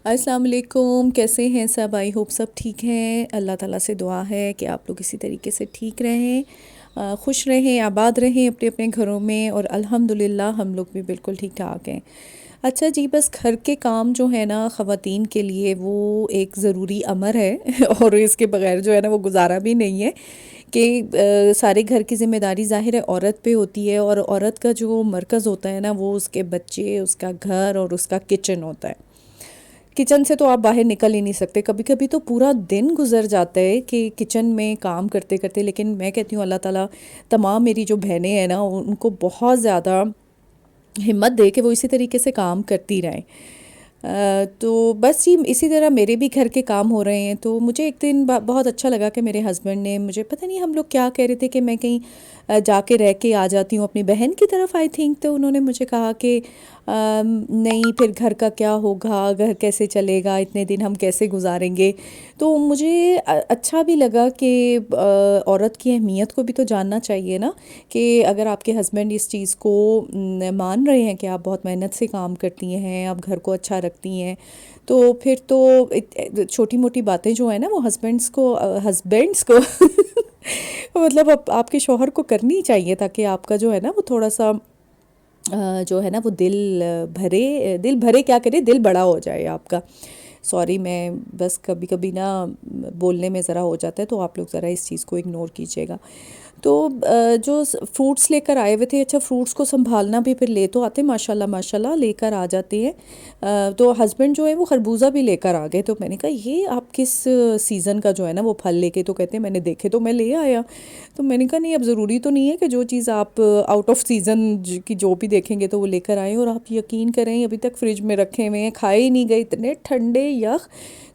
السلام علیکم، کیسے ہیں سب؟ آئی ہوپ سب ٹھیک ہیں۔ اللہ تعالیٰ سے دعا ہے کہ آپ لوگ اسی طریقے سے ٹھیک رہیں، خوش رہیں، آباد رہیں اپنے اپنے گھروں میں، اور الحمدللہ ہم لوگ بھی بالکل ٹھیک ٹھاک ہیں۔ اچھا جی، بس گھر کے کام جو ہے نا خواتین کے لیے وہ ایک ضروری امر ہے اور اس کے بغیر جو ہے نا وہ گزارا بھی نہیں ہے کہ سارے گھر کی ذمہ داری ظاہر ہے عورت پہ ہوتی ہے، اور عورت کا جو مرکز ہوتا ہے نا وہ اس کے بچے، اس کا گھر اور اس کا کچن ہوتا ہے۔ کچن سے تو آپ باہر نکل ہی نہیں سکتے، کبھی کبھی تو پورا دن گزر جاتا ہے کہ کچن میں کام کرتے کرتے، لیکن میں کہتی ہوں اللہ تعالیٰ تمام میری جو بہنیں ہیں نا ان کو بہت زیادہ ہمت دے کہ وہ اسی طریقے سے کام کرتی رہیں۔ تو بس یہ اسی طرح میرے بھی گھر کے کام ہو رہے ہیں، تو مجھے ایک دن بہت اچھا لگا کہ میرے ہسبینڈ نے مجھے، پتہ نہیں ہم لوگ کیا کہہ رہے تھے کہ میں کہیں جا کے رہ کے آ جاتی ہوں اپنی بہن کی طرف آئی تھنک، تو انہوں نے مجھے کہا کہ نہیں پھر گھر کا کیا ہوگا، گھر کیسے چلے گا، اتنے دن ہم کیسے گزاریں گے۔ تو مجھے اچھا بھی لگا کہ عورت کی اہمیت کو بھی تو جاننا چاہیے نا، کہ اگر آپ کے ہسبینڈ اس چیز کو مان رہے ہیں کہ آپ بہت محنت سے کام کرتی ہیں، آپ گھر کو اچھا رکھتی ہیں، تو پھر تو چھوٹی موٹی باتیں جو ہیں نا وہ ہسبینڈس کو مطلب آپ کے شوہر کو کرنی چاہیے، تاکہ آپ کا جو ہے نا وہ تھوڑا سا جو ہے نا وہ دل بھرے کیا کرے، دل بڑا ہو جائے آپ کا۔ سوری، میں بس کبھی کبھی نا بولنے میں ذرا ہو جاتا ہے، تو آپ لوگ ذرا اس چیز کو اگنور کیجیے گا۔ تو جو فروٹس لے کر آئے ہوئے تھے، اچھا فروٹس کو سنبھالنا بھی، پھر لے تو آتے ماشاءاللہ لے کر آ جاتے ہیں۔ تو ہسبینڈ جو ہے وہ خربوزہ بھی لے کر آ گئے، تو میں نے کہا یہ آپ کس سیزن کا جو ہے نا وہ پھل لے کے، تو کہتے ہیں میں نے دیکھے تو میں لے آیا۔ تو میں نے کہا نہیں، اب ضروری تو نہیں ہے کہ جو چیز آپ آؤٹ آف سیزن کی جو بھی دیکھیں گے تو وہ لے کر آئیں، اور آپ یقین کریں ابھی تک فریج میں رکھے ہوئے ہیں، کھائے ہی نہیں گئے، اتنے ٹھنڈے یخ۔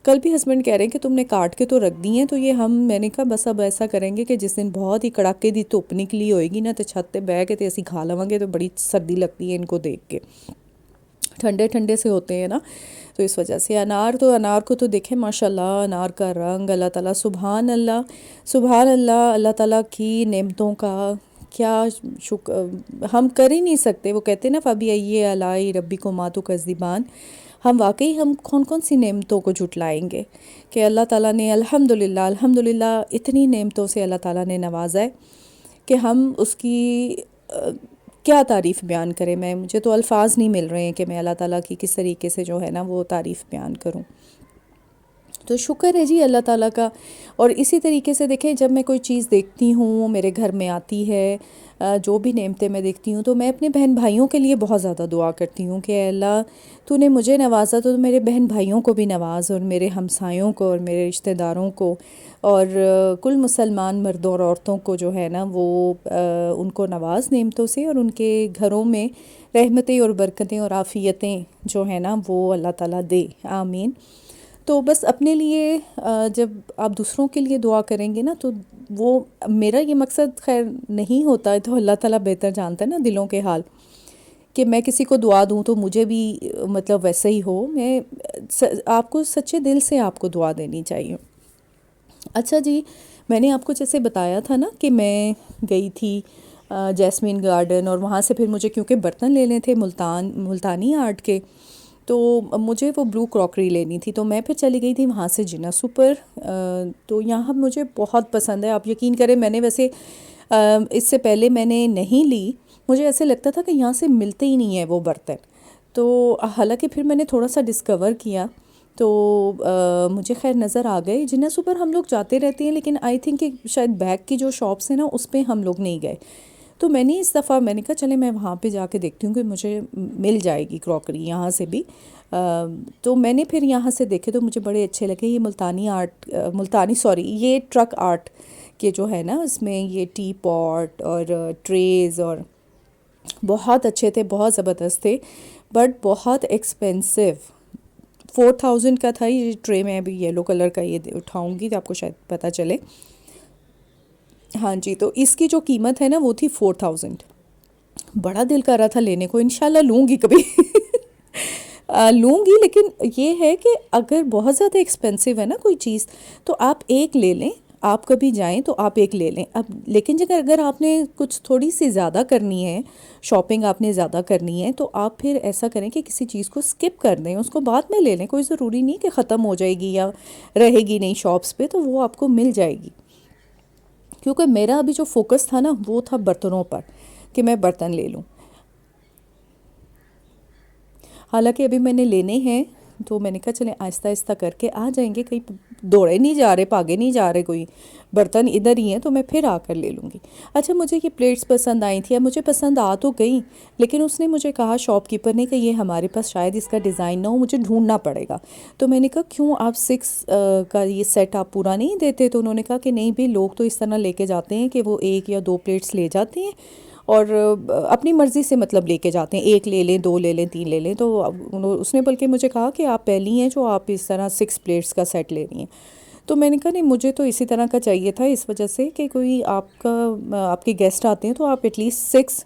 کل بھی ہسبینڈ کہہ رہے ہیں کہ تم نے کاٹ کے تو رکھ دی ہیں، تو یہ میں نے کہا بس اب ایسا کریں گے کہ جس دن بہت ہی کڑاکے دی دھوپ نکلی ہوئے گی نا، تو چھت پہ بیٹھ کے تے اسی کھا لواں گے، تو بڑی سردی لگتی ہے ان کو دیکھ کے، ٹھنڈے ٹھنڈے سے ہوتے ہیں نا، تو اس وجہ سے۔ انار کو تو دیکھیں ماشاءاللہ، انار کا رنگ، اللہ تعالیٰ سبحان اللہ، سبحان اللہ، اللہ تعالیٰ کی نعمتوں کا کیا شکر ہم کر ہی نہیں سکتے۔ وہ کہتے ہیں نا فَبِأَيِّ آلَاءِ رَبِّكُمَا تُكَذِّبَانِ، ہم کون کون سی نعمتوں کو جھٹلائیں گے، کہ اللہ تعالیٰ نے الحمدللہ اتنی نعمتوں سے اللہ تعالیٰ نے نوازا ہے کہ ہم اس کی کیا تعریف بیان کریں۔ مجھے تو الفاظ نہیں مل رہے ہیں کہ میں اللہ تعالیٰ کی کس طریقے سے جو ہے نا وہ تعریف بیان کروں۔ تو شکر ہے جی اللہ تعالیٰ کا۔ اور اسی طریقے سے دیکھیں، جب میں کوئی چیز دیکھتی ہوں میرے گھر میں آتی ہے، جو بھی نعمتیں میں دیکھتی ہوں، تو میں اپنے بہن بھائیوں کے لیے بہت زیادہ دعا کرتی ہوں کہ اے اللہ تو نے مجھے نوازا، تو میرے بہن بھائیوں کو بھی نواز، اور میرے ہمسایوں کو، اور میرے رشتہ داروں کو، اور کل مسلمان مردوں اور عورتوں کو جو ہے نا وہ ان کو نواز نعمتوں سے، اور ان کے گھروں میں رحمتیں اور برکتیں اور عافیتیں جو ہے نا وہ اللہ تعالیٰ دے، آمین۔ تو بس اپنے لیے جب آپ دوسروں کے لیے دعا کریں گے نا، تو وہ میرا یہ مقصد خیر نہیں ہوتا ہے، تو اللہ تعالیٰ بہتر جانتا ہے نا دلوں کے حال، کہ میں کسی کو دعا دوں تو مجھے بھی مطلب ویسے ہی ہو۔ آپ کو سچے دل سے آپ کو دعا دینی چاہیے۔ اچھا جی، میں نے آپ کو جیسے بتایا تھا نا کہ میں گئی تھی جیسمین گارڈن، اور وہاں سے پھر مجھے کیونکہ برتن لینے تھے ملتانی آرٹ کے، تو مجھے وہ بلو کراکری لینی تھی، تو میں پھر چلی گئی تھی وہاں سے جنا سپر۔ تو یہاں مجھے بہت پسند ہے، آپ یقین کریں میں نے ویسے اس سے پہلے میں نے نہیں لی، مجھے ایسے لگتا تھا کہ یہاں سے ملتے ہی نہیں ہیں وہ برتن، تو حالانکہ پھر میں نے تھوڑا سا ڈسکور کیا، تو مجھے خیر نظر آ گئے۔ جنا سپر ہم لوگ جاتے رہتے ہیں، لیکن آئی تھنک کہ شاید بیگ کی جو شاپس ہیں نا اس پہ ہم لوگ نہیں گئے، تو میں نے اس دفعہ میں نے کہا چلے میں وہاں پہ جا کے دیکھتی ہوں کہ مجھے مل جائے گی کراکری یہاں سے بھی۔ تو میں نے پھر یہاں سے دیکھے تو مجھے بڑے اچھے لگے، یہ یہ ٹرک آرٹ کے جو ہے نا اس میں یہ ٹی پاٹ اور ٹریز، اور بہت اچھے تھے، بہت زبردست تھے، بٹ بہت ایکسپینسو۔ 4000 کا تھا یہ ٹرے، میں ابھی یلو کلر کا یہ اٹھاؤں گی تو آپ کو شاید پتہ چلے۔ ہاں جی، تو اس کی جو قیمت ہے نا وہ تھی 4000۔ بڑا دل کر رہا تھا لینے کو، انشاءاللہ لوں گی کبھی لوں گی، لیکن یہ ہے کہ اگر بہت زیادہ ایکسپینسو ہے نا کوئی چیز، تو آپ ایک لے لیں، آپ کبھی جائیں تو آپ ایک لے لیں اب، لیکن اگر آپ نے کچھ تھوڑی سی زیادہ کرنی ہے، شاپنگ آپ نے زیادہ کرنی ہے، تو آپ پھر ایسا کریں کہ کسی چیز کو اسکپ کر دیں، اس کو بعد میں لے لیں، کوئی ضروری نہیں کہ ختم ہو جائے گی یا رہے گی نہیں شاپس پہ، تو وہ آپ کو مل جائے گی۔ کیونکہ میرا ابھی جو فوکس تھا نا وہ تھا برتنوں پر، کہ میں برتن لے لوں، حالانکہ ابھی میں نے لینے ہیں، تو میں نے کہا چلیں آہستہ آہستہ کر کے آ جائیں گے، کہیں دوڑے نہیں جا رہے، بھاگے نہیں جا رہے، کوئی برتن ادھر ہی ہیں تو میں پھر آ کر لے لوں گی۔ اچھا مجھے یہ پلیٹس پسند آئی تھیں، اب مجھے پسند آ تو گئیں، لیکن اس نے مجھے کہا شاپ کیپر نے کہ یہ ہمارے پاس شاید اس کا ڈیزائن نہ ہو، مجھے ڈھونڈنا پڑے گا۔ تو میں نے کہا کیوں آپ 6 کا یہ سیٹ آپ پورا نہیں دیتے؟ تو انہوں نے کہا کہ نہیں بھی، لوگ تو اس طرح لے کے جاتے ہیں کہ وہ 1 یا 2 پلیٹس لے جاتے ہیں اور اپنی مرضی سے مطلب لے کے جاتے ہیں، 1 لے لیں، 2 لے لیں، 3 لے لیں۔ تو اس نے بلکہ مجھے کہا کہ آپ پہلی ہیں جو آپ اس طرح 6 پلیٹس کا سیٹ لے رہی ہیں۔ تو میں نے کہا نہیں، مجھے تو اسی طرح کا چاہیے تھا، اس وجہ سے کہ کوئی آپ کے گیسٹ آتے ہیں تو آپ ایٹ لیسٹ 6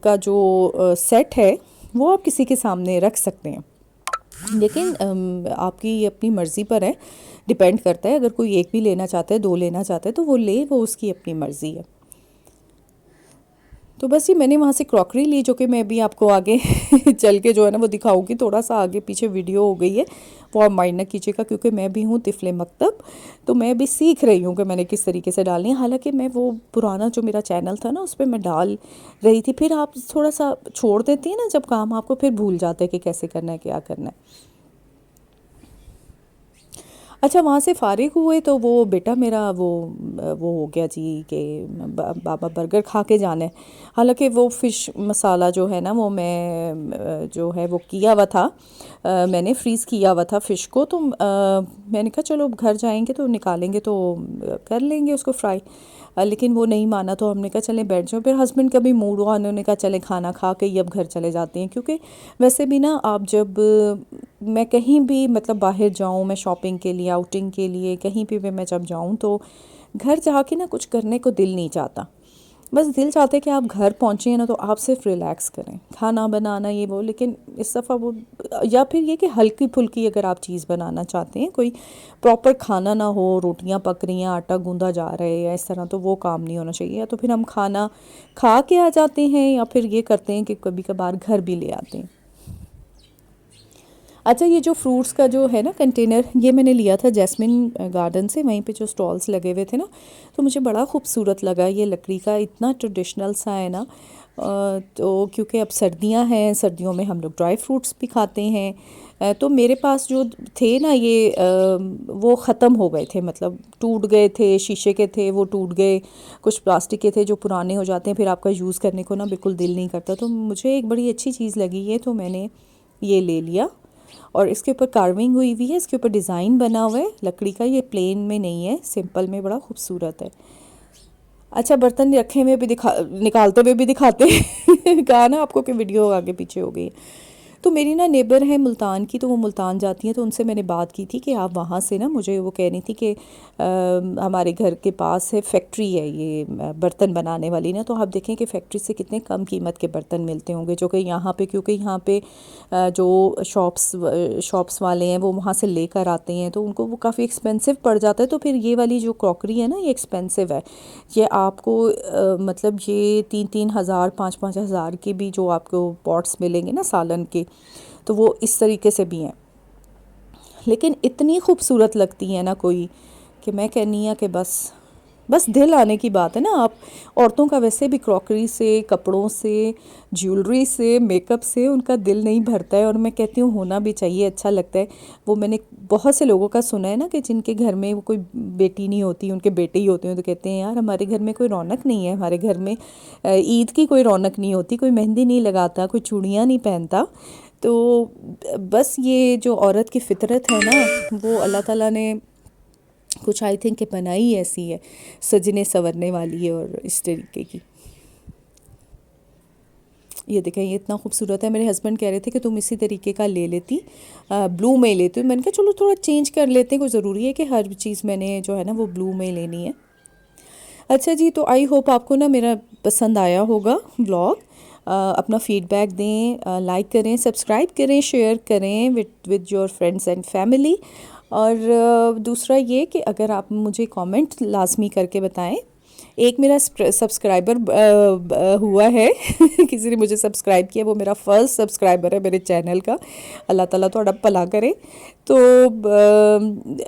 کا جو سیٹ ہے وہ آپ کسی کے سامنے رکھ سکتے ہیں، لیکن آپ کی اپنی مرضی پر ہے، ڈیپینڈ کرتا ہے، اگر کوئی 1 بھی لینا چاہتا ہے، 2 لینا چاہتا ہے تو وہ لے، وہ اس کی اپنی مرضی ہے۔ تو بس یہ میں نے وہاں سے کراکری لی، جو کہ میں ابھی آپ کو آگے چل کے جو ہے نا وہ دکھاؤں گی، تھوڑا سا آگے پیچھے ویڈیو ہو گئی ہے، وہ آپ مائنڈ نہ کیجیے گا، کیونکہ میں بھی ہوں طفل مکتب، تو میں بھی سیکھ رہی ہوں کہ میں نے کس طریقے سے ڈالنی ہے۔ حالانکہ میں وہ پرانا جو میرا چینل تھا نا اس پہ میں ڈال رہی تھی، پھر آپ تھوڑا سا چھوڑ دیتی ہیں نا جب کام، آپ کو پھر بھول جاتے ہیں کہ کیسے کرنا ہے، کیا کرنا ہے۔ اچھا وہاں سے فارغ ہوئے تو وہ بیٹا میرا وہ ہو گیا جی کہ بابا برگر کھا کے جانا ہے، حالانکہ وہ فش مسالہ جو ہے نا وہ میں جو ہے وہ کیا ہوا تھا، میں نے فریز کیا ہوا تھا فش کو، تو میں نے کہا چلو گھر جائیں گے تو نکالیں گے تو کر لیں گے اس کو فرائی، لیکن وہ نہیں مانا، تو ہم نے کہا چلیں بیٹھ جاؤ، پھر ہسبینڈ کا بھی موڈ ہوا، انہوں نے کہا چلیں کھانا کھا کے ہی اب گھر چلے جاتے ہیں، کیونکہ ویسے بھی نا آپ جب میں کہیں بھی مطلب باہر جاؤں، میں شاپنگ کے لیے، آؤٹنگ کے لیے، کہیں پہ بھی میں جب جاؤں تو گھر جا کے نا کچھ کرنے کو دل نہیں چاہتا، بس دل چاہتے کہ آپ گھر پہنچے ہیں نا تو آپ صرف ریلیکس کریں، کھانا بنانا یہ وہ، لیکن اس دفعہ وہ، یا پھر یہ کہ ہلکی پھلکی اگر آپ چیز بنانا چاہتے ہیں، کوئی پراپر کھانا نہ ہو، روٹیاں پک رہی ہیں، آٹا گوندا جا رہا ہے یا اس طرح، تو وہ کام نہیں ہونا چاہیے، یا تو پھر ہم کھانا کھا کے آ جاتے ہیں، یا پھر یہ کرتے ہیں کہ کبھی کبھار گھر بھی لے آتے ہیں۔ اچھا یہ جو فروٹس کا جو ہے نا کنٹینر، یہ میں نے لیا تھا جیسمین گارڈن سے، وہیں پہ جو سٹالز لگے ہوئے تھے نا، تو مجھے بڑا خوبصورت لگا، یہ لکڑی کا اتنا ٹریڈیشنل سا ہے نا، تو کیونکہ اب سردیاں ہیں، سردیوں میں ہم لوگ ڈرائی فروٹس بھی کھاتے ہیں، تو میرے پاس جو تھے نا یہ وہ ختم ہو گئے تھے، مطلب ٹوٹ گئے تھے، شیشے کے تھے وہ ٹوٹ گئے، کچھ پلاسٹک کے تھے جو پرانے ہو جاتے ہیں، پھر آپ کا یوز کرنے کو نا بالکل دل نہیں کرتا، تو مجھے ایک بڑی اچھی چیز لگی ہے، تو میں نے یہ لے لیا، اور اس کے اوپر کارونگ ہوئی ہوئی ہے، اس کے اوپر ڈیزائن بنا ہوا ہے لکڑی کا، یہ پلین میں نہیں ہے، سمپل میں، بڑا خوبصورت ہے۔ اچھا برتن رکھے ہوئے بھی نکالتے ہوئے بھی دکھاتے ہیں کہا نا آپ کو کہ ویڈیو آگے پیچھے ہو گئی۔ تو میری نا نیبر ہے ملتان کی، تو وہ ملتان جاتی ہیں، تو ان سے میں نے بات کی تھی کہ آپ وہاں سے نا، مجھے وہ کہہ رہی تھی کہ ہمارے گھر کے پاس ہے فیکٹری ہے یہ برتن بنانے والی نا، تو آپ دیکھیں کہ فیکٹری سے کتنے کم قیمت کے برتن ملتے ہوں گے، جو کہ یہاں پہ، کیونکہ یہاں پہ جو شاپس والے ہیں وہ وہاں سے لے کر آتے ہیں، تو ان کو وہ کافی ایکسپینسو پڑ جاتا ہے، تو پھر یہ والی جو کراکری ہے نا یہ ایکسپینسو ہے، یہ آپ کو مطلب یہ 3,000 5,000 کے بھی جو آپ کو پاٹس ملیں گے نا سالن کے، تو وہ اس طریقے سے بھی ہیں، لیکن اتنی خوبصورت لگتی ہیں نا کوئی، کہ میں کہنی ہوں کہ بس دل آنے کی بات ہے نا، آپ عورتوں کا ویسے بھی کراکری سے، کپڑوں سے، جیولری سے، میک اپ سے ان کا دل نہیں بھرتا ہے، اور میں کہتی ہوں ہونا بھی چاہیے، اچھا لگتا ہے۔ وہ میں نے بہت سے لوگوں کا سنا ہے نا کہ جن کے گھر میں وہ کوئی بیٹی نہیں ہوتی، ان کے بیٹے ہی ہوتے ہیں، تو کہتے ہیں یار ہمارے گھر میں کوئی رونق نہیں ہے، ہمارے گھر میں عید کی کوئی رونق نہیں ہوتی، کوئی مہندی نہیں لگاتا، کوئی چوڑیاں نہیں پہنتا، تو بس یہ جو عورت کی فطرت ہے نا، وہ اللہ تعالیٰ نے کچھ آئی تھنک کہ بنائی ایسی ہے، سجنے سنورنے والی ہے، اور اس طریقے کی۔ یہ دیکھیں یہ اتنا خوبصورت ہے، میرے ہسبینڈ کہہ رہے تھے کہ تم اسی طریقے کا لے لیتی، بلو میں لیتی، میں نے کہا چلو تھوڑا چینج کر لیتے ہیں، کوئی ضروری ہے کہ ہر چیز میں نے جو ہے نا وہ بلو میں لینی ہے۔ اچھا جی، تو آئی ہوپ آپ کو نا میرا پسند آیا ہوگا ولاگ، اپنا فیڈ بیک دیں، لائک کریں، سبسکرائب کریں، شیئر کریں with your friends and family, اور دوسرا یہ کہ اگر آپ مجھے کامنٹ لازمی کر کے بتائیں. ایک میرا سبسکرائبر ہوا ہے کسی نے مجھے سبسکرائب کیا، وہ میرا فرسٹ سبسکرائبر ہے میرے چینل کا. اللہ تعالیٰ تھوڑا بھلا کرے. تو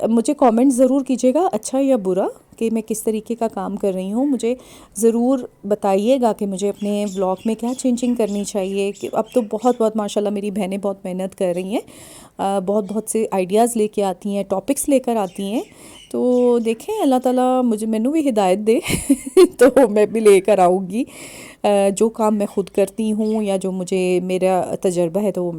مجھے کامنٹ ضرور کیجیے گا، اچھا یا برا، کہ میں کس طریقے کا کام کر رہی ہوں. مجھے ضرور بتائیے گا کہ مجھے اپنے بلاگ میں کیا چینجنگ کرنی چاہیے. کہ اب تو بہت ماشاءاللہ میری بہنیں بہت محنت کر رہی ہیں، بہت سے آئیڈیاز لے کے آتی ہیں، ٹاپکس لے کر آتی ہیں. تو دیکھیں اللہ تعالیٰ مینوں بھی ہدایت دے تو میں بھی لے کر آؤں گی. جو کام میں خود کرتی ہوں یا جو مجھے میرا تجربہ ہے تو وہ میں